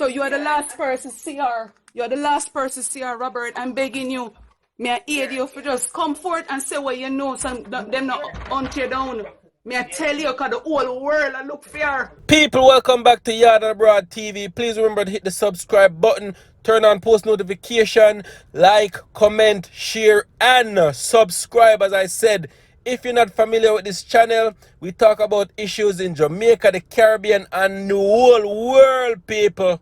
So you are the last person, CR. You are the last person, CR, Robert. I'm begging you. May I aid you for just come forth and say what you know, so them not hunt you down. May I tell you, because the whole world I look fair. People, welcome back to YaadAndAbroadTV. Please remember to hit the subscribe button, turn on post notification, like, comment, share, and subscribe. As I said, if you're not familiar with this channel, we talk about issues in Jamaica, the Caribbean, and the whole world, people.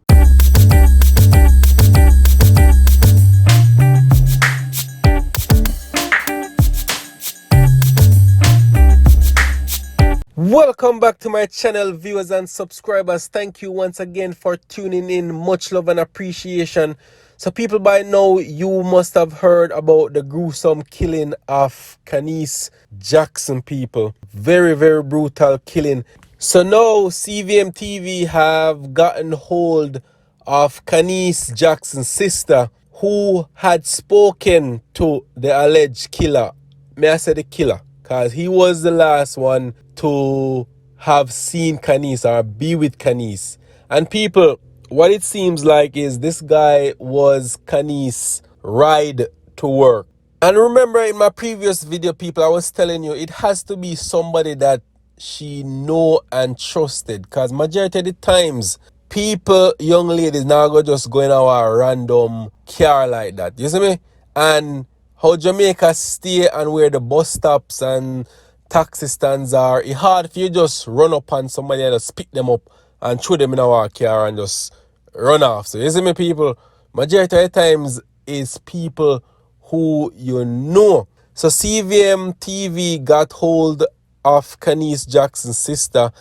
Welcome back to my channel, viewers and subscribers. Thank you once again for tuning in. Much love and appreciation. So people, by now you must have heard about the gruesome killing of Khanice Jackson, people. Very, very brutal killing. So now CVM TV have gotten hold of Khanice Jackson's sister, who had spoken to the alleged killer. May I say the killer? Because he was the last one to have seen Khanice or be with Khanice. And people, what it seems like is this guy was Khanice's ride to work. And remember in my previous video, people, I was telling you it has to be somebody that she know and trusted. Because majority of the times, people, young ladies, now go just going out a random car like that. You see me? And how Jamaica stay and where the bus stops and taxi stands are, it's hard if you just run up on somebody and just pick them up and throw them in our car and just run off. So you see me, people, majority of the times is people who you know. So CVM TV got hold of Khanice Jackson's sister,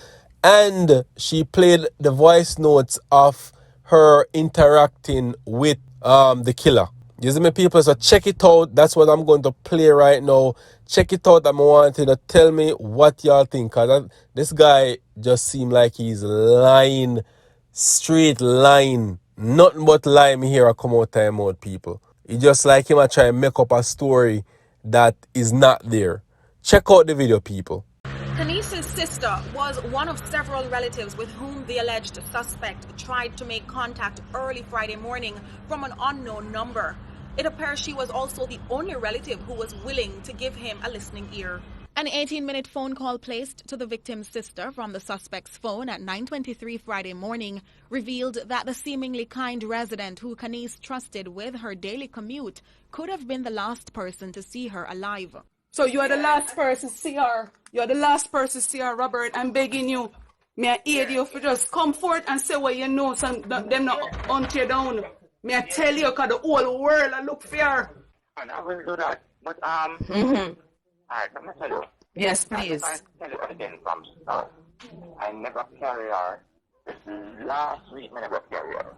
and she played the voice notes of her interacting with the killer. You see me, people? So check it out. That's what I'm going to play right now. Check it out. I'm wanting to tell me what y'all think. Because this guy just seemed like he's lying, straight lying. Nothing but lie me here. I come out time out, people. It's just like him. I try and make up a story that is not there. Check out the video, people. Khanice's sister was one of several relatives with whom the alleged suspect tried to make contact early Friday morning from an unknown number. It appears she was also the only relative who was willing to give him a listening ear. An 18-minute phone call placed to the victim's sister from the suspect's phone at 9:23 Friday morning revealed that the seemingly kind resident who Khanice trusted with her daily commute could have been the last person to see her alive. So you are the last person, CR. You are the last person, CR, Robert. I'm begging you. May I aid you for just come forth and say what you know, so them not hunt you down. May I tell you, because the whole world I look fair. And I will do that. But alright, let me tell you. Yes, please. I tell you again from start. I never carry her. Last week I never carry her.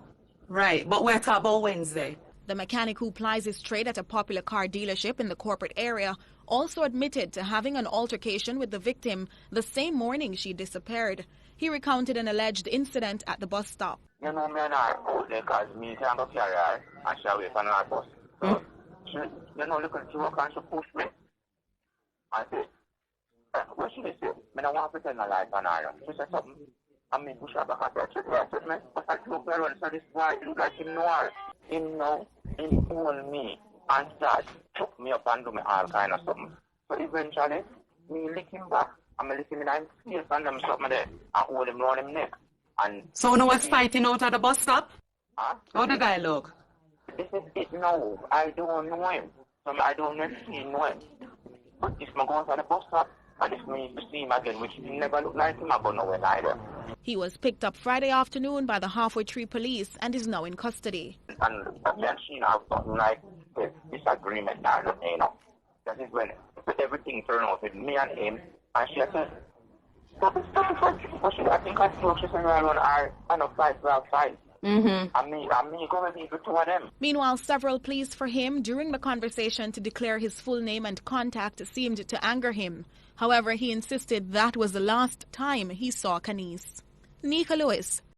Right, but we're talking about Wednesday. The mechanic who plies his trade at a popular car dealership in the corporate area also admitted to having an altercation with the victim the same morning she disappeared. He recounted an alleged incident at the bus stop. You know, me and her out there because me can't go carry her and she away from our bus. So, she, you know, look at she walk and she push me. I said, what should I say? I don't want to pretend I like an iron. She said something. And me push her back at her. She said, me. But I look around, so this boy, look like him know her. Him know, him hold me and start choke me up and do me all kind of something. So eventually, me lick him back. And me lick him in his face and them something there. And hold him round him neck. And So no one's fighting out at the bus stop? How the guy look? this is it now. I don't know him. So I don't know if he know him. But if I go to the bus stop, and if me to see him again, which he never look like him, I go nowhere either. He was picked up Friday afternoon by the Halfway Tree police and is now in custody. And then she have something like this disagreement, you know. That is when everything turned out with me and him, and she said, stop it. I think I spoke to someone on our kind of fight outside. And me going to be the two of them. Meanwhile, several pleas for him during the conversation to declare his full name and contact seemed to anger him. However, he insisted that was the last time he saw Khanice. Nika Lewis,